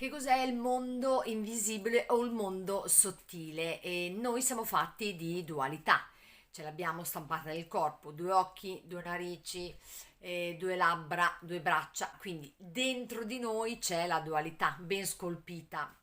Che cos'è il mondo invisibile o il mondo sottile? E noi siamo fatti di dualità, ce l'abbiamo stampata nel corpo, due occhi, due narici, due labbra, due braccia, quindi dentro di noi c'è la dualità ben scolpita,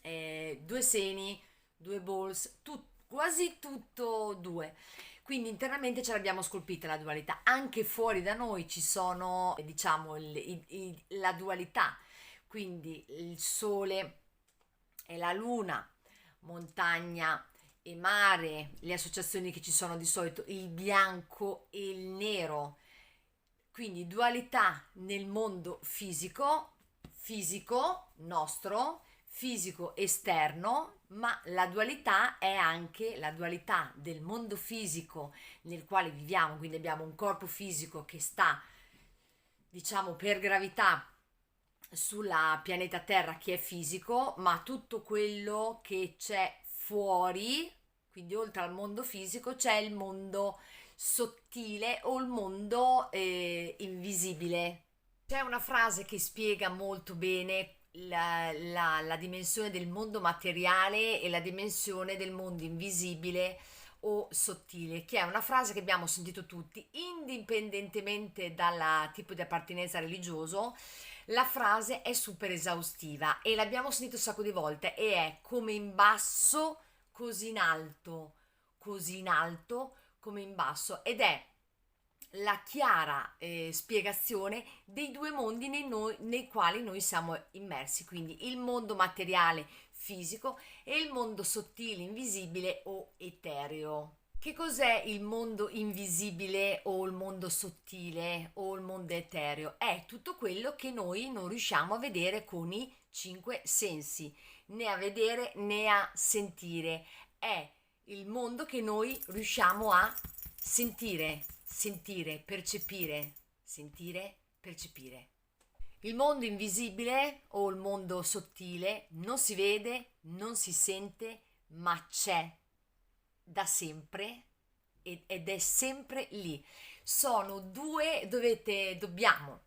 due seni, due balls, quasi tutto due. Quindi internamente ce l'abbiamo scolpita la dualità. Anche fuori da noi ci sono, diciamo, la dualità, quindi il sole e la luna, montagna e mare, le associazioni che ci sono di solito, il bianco e il nero, quindi dualità nel mondo fisico, fisico nostro, fisico esterno, ma la dualità è anche la dualità del mondo fisico nel quale viviamo, quindi abbiamo un corpo fisico che sta, diciamo, per gravità sulla pianeta Terra che è fisico, ma tutto quello che c'è fuori, quindi oltre al mondo fisico, c'è il mondo sottile o il mondo invisibile. C'è una frase che spiega molto bene la dimensione del mondo materiale e la dimensione del mondo invisibile o sottile, che è una frase che abbiamo sentito tutti, indipendentemente dal tipo di appartenenza religioso. La frase è super esaustiva e l'abbiamo sentito un sacco di volte e è come in basso, così in alto, come in basso, ed è la chiara spiegazione dei due mondi nei quali noi siamo immersi, quindi il mondo materiale fisico e il mondo sottile, invisibile o etereo. Che cos'è il mondo invisibile o il mondo sottile o il mondo etereo? È tutto quello che noi non riusciamo a vedere con i cinque sensi, né a vedere né a sentire. È il mondo che noi riusciamo a sentire, percepire. Il mondo invisibile o il mondo sottile non si vede, non si sente, ma c'è da sempre ed è sempre lì. Sono due, dobbiamo,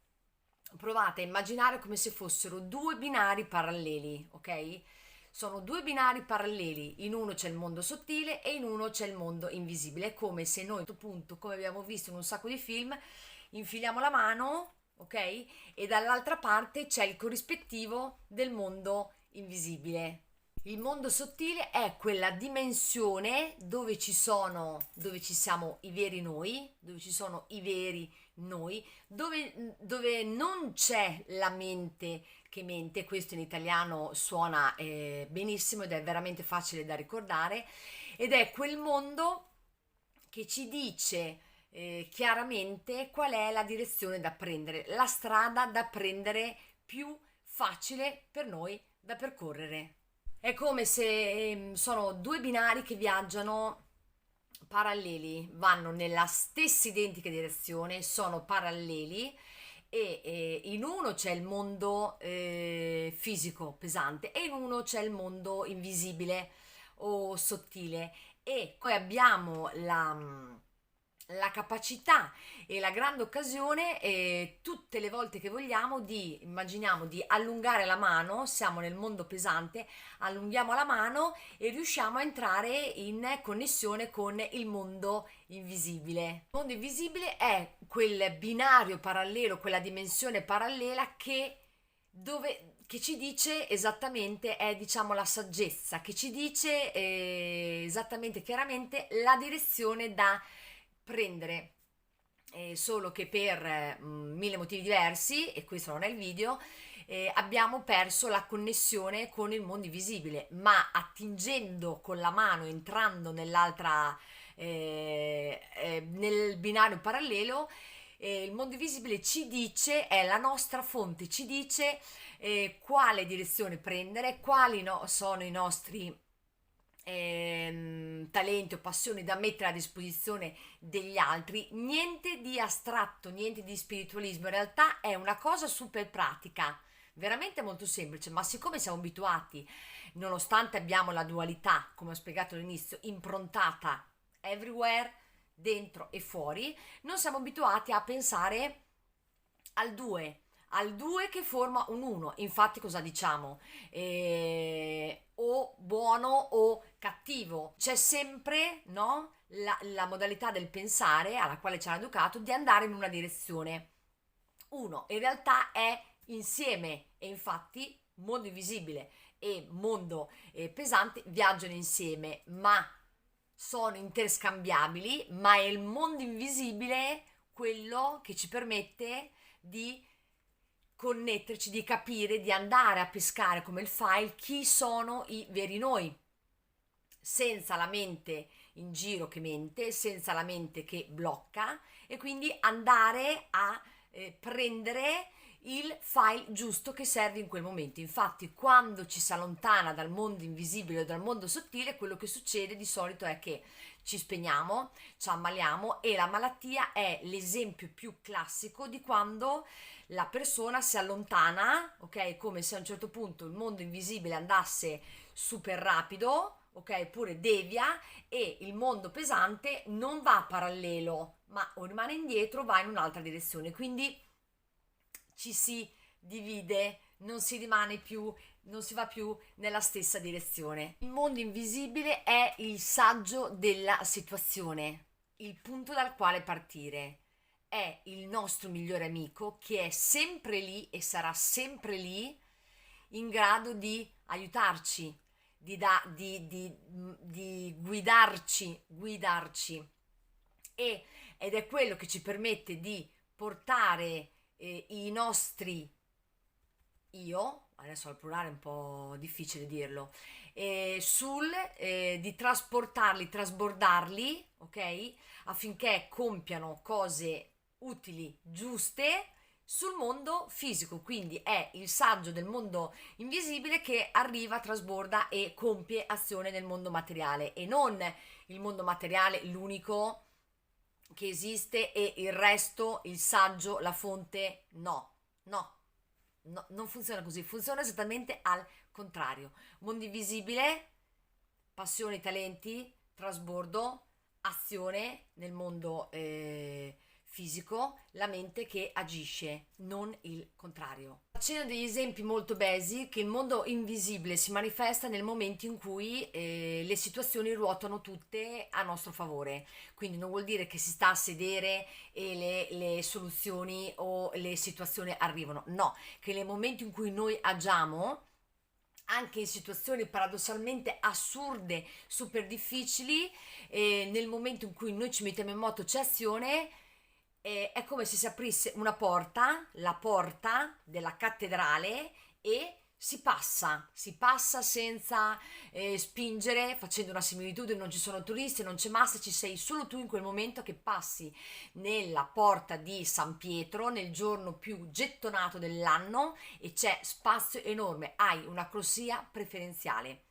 provate a immaginare come se fossero due binari paralleli, ok? Sono due binari paralleli, in uno c'è il mondo sottile e in uno c'è il mondo invisibile. È come se noi a questo punto, come abbiamo visto in un sacco di film, infiliamo la mano, ok? E dall'altra parte c'è il corrispettivo del mondo invisibile. Il mondo sottile è quella dimensione dove ci siamo i veri noi, dove ci sono i veri noi, dove non c'è la mente che mente. Questo in italiano suona benissimo ed è veramente facile da ricordare, ed è quel mondo che ci dice chiaramente qual è la direzione da prendere, la strada da prendere più facile per noi da percorrere. È come se sono due binari che viaggiano paralleli, vanno nella stessa identica direzione, sono paralleli e in uno c'è il mondo fisico pesante e in uno c'è il mondo invisibile o sottile, e poi abbiamo la capacità e la grande occasione tutte le volte che vogliamo immaginiamo di allungare la mano, siamo nel mondo pesante, allunghiamo la mano e riusciamo a entrare in connessione con il mondo invisibile. Il mondo invisibile è quel binario parallelo, quella dimensione parallela che ci dice esattamente, è diciamo la saggezza, che ci dice esattamente chiaramente la direzione da prendere. Solo che per mille motivi diversi, e questo non è il video, abbiamo perso la connessione con il mondo invisibile, ma attingendo con la mano, entrando nel binario parallelo, il mondo invisibile ci dice, è la nostra fonte, ci dice quale direzione prendere, sono i nostri talenti o passioni da mettere a disposizione degli altri. Niente di astratto, niente di spiritualismo, in realtà è una cosa super pratica, veramente molto semplice, ma siccome siamo abituati, nonostante abbiamo la dualità, come ho spiegato all'inizio, improntata everywhere, dentro e fuori, non siamo abituati a pensare al due, al 2 che forma un 1. Infatti cosa diciamo? O buono o cattivo. C'è sempre, no? La modalità del pensare alla quale ci hanno educato di andare in una direzione. Uno, in realtà è insieme e infatti mondo invisibile e mondo pesante viaggiano insieme, ma sono interscambiabili, ma è il mondo invisibile quello che ci permette di connetterci, di capire, di andare a pescare come il file chi sono i veri noi, senza la mente in giro che mente, senza la mente che blocca e quindi andare a prendere il file giusto che serve in quel momento. Infatti, quando ci si allontana dal mondo invisibile o dal mondo sottile, quello che succede di solito è che ci spegniamo, ci ammaliamo e la malattia è l'esempio più classico di quando la persona si allontana, ok? Come se a un certo punto il mondo invisibile andasse super rapido, ok? Pure devia e il mondo pesante non va parallelo, ma o rimane indietro, va in un'altra direzione. Quindi ci si divide, non si rimane più, non si va più nella stessa direzione. Il mondo invisibile è il saggio della situazione, il punto dal quale partire. È il nostro migliore amico che è sempre lì e sarà sempre lì in grado di aiutarci, di guidarci ed è quello che ci permette di portare i nostri io, adesso al plurale è un po' difficile dirlo, di trasportarli, trasbordarli, ok? Affinché compiano cose utili, giuste sul mondo fisico, quindi è il saggio del mondo invisibile che arriva, trasborda e compie azione nel mondo materiale e non il mondo materiale l'unico che esiste e il resto, il saggio, la fonte, no, no, no, non funziona così, funziona esattamente al contrario. Mondo invisibile, passioni, talenti, trasbordo, azione nel mondo fisico, la mente che agisce, non il contrario. Facendo degli esempi molto basic, il mondo invisibile si manifesta nel momento in cui le situazioni ruotano tutte a nostro favore, quindi non vuol dire che si sta a sedere e le soluzioni o le situazioni arrivano, no, che nel momento in cui noi agiamo anche in situazioni paradossalmente assurde, super difficili, nel momento in cui noi ci mettiamo in moto c'è azione, è come se si aprisse una porta, la porta della cattedrale e si passa senza spingere, facendo una similitudine, non ci sono turisti, non c'è massa, ci sei solo tu in quel momento che passi nella porta di San Pietro nel giorno più gettonato dell'anno e c'è spazio enorme, hai una corsia preferenziale.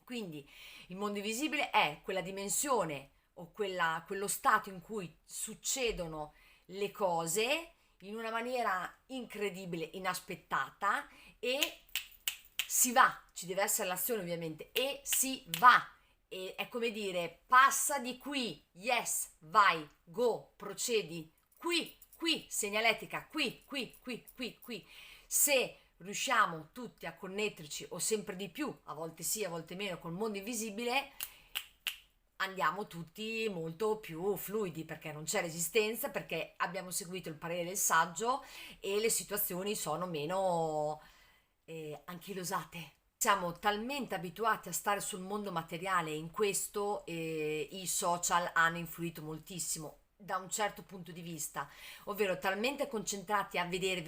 Quindi il mondo invisibile è quella dimensione o quello stato in cui succedono le cose in una maniera incredibile, inaspettata e si va, ci deve essere l'azione ovviamente e si va e è come dire passa di qui, yes, vai, go, procedi, qui, segnaletica, qui. Se riusciamo tutti a connetterci o sempre di più, a volte sì, a volte meno, col mondo invisibile, andiamo tutti molto più fluidi perché non c'è resistenza, perché abbiamo seguito il parere del saggio e le situazioni sono meno anchilosate. Siamo talmente abituati a stare sul mondo materiale e in questo i social hanno influito moltissimo da un certo punto di vista, ovvero talmente concentrati a vedere,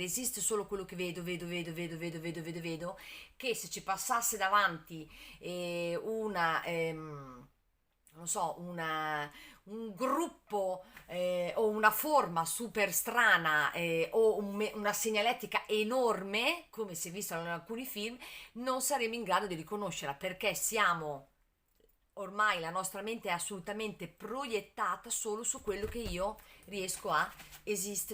esiste solo quello che vedo, che se ci passasse davanti una non so, un gruppo o una forma super strana o una segnaletica enorme, come si è visto in alcuni film, non saremo in grado di riconoscerla perché siamo ormai la nostra mente è assolutamente proiettata solo su quello che io riesco a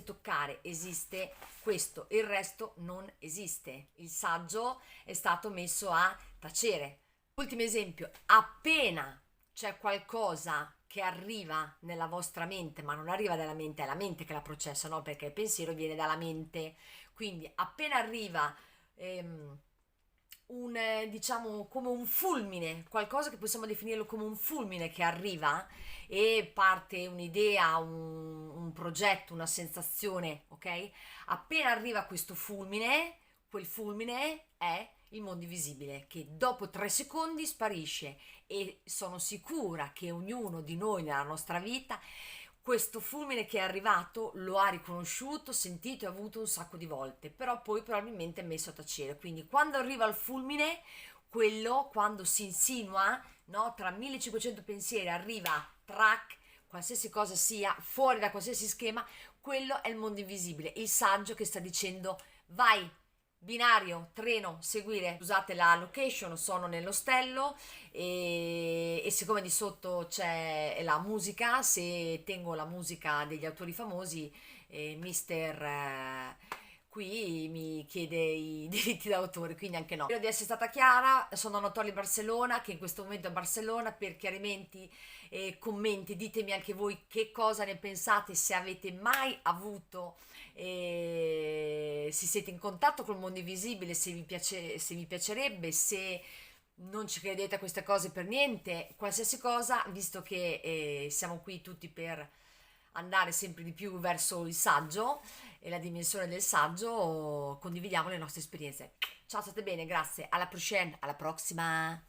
toccare, esiste questo, il resto non esiste. Il saggio è stato messo a tacere. Ultimo esempio, appena c'è qualcosa che arriva nella vostra mente, ma non arriva dalla mente, è la mente che la processa, no? Perché il pensiero viene dalla mente. Quindi appena arriva diciamo come un fulmine, qualcosa che possiamo definirlo come un fulmine che arriva e parte un'idea, un progetto, una sensazione, ok? Appena arriva questo fulmine, quel fulmine è il mondo invisibile che dopo 3 secondi sparisce e sono sicura che ognuno di noi nella nostra vita questo fulmine che è arrivato lo ha riconosciuto, sentito e avuto un sacco di volte, però poi probabilmente è messo a tacere. Quindi quando arriva il fulmine, quello quando si insinua, no, tra 1500 pensieri arriva, track, qualsiasi cosa sia, fuori da qualsiasi schema, quello è il mondo invisibile, il saggio che sta dicendo vai, binario, treno, seguire, scusate la location, sono nell'ostello e siccome di sotto c'è la musica, se tengo la musica degli autori famosi, mister qui mi chiede i diritti d'autore, quindi anche no. Spero di essere stata chiara, sono Anatoly Barcellona, che in questo momento è a Barcellona. Per chiarimenti e commenti ditemi anche voi che cosa ne pensate, se avete mai avuto se siete in contatto col mondo invisibile, se vi piace, se vi piacerebbe, se non ci credete a queste cose per niente, qualsiasi cosa, visto che siamo qui tutti per andare sempre di più verso il saggio e la dimensione del saggio, condividiamo le nostre esperienze. Ciao, state bene, grazie, alla prossima.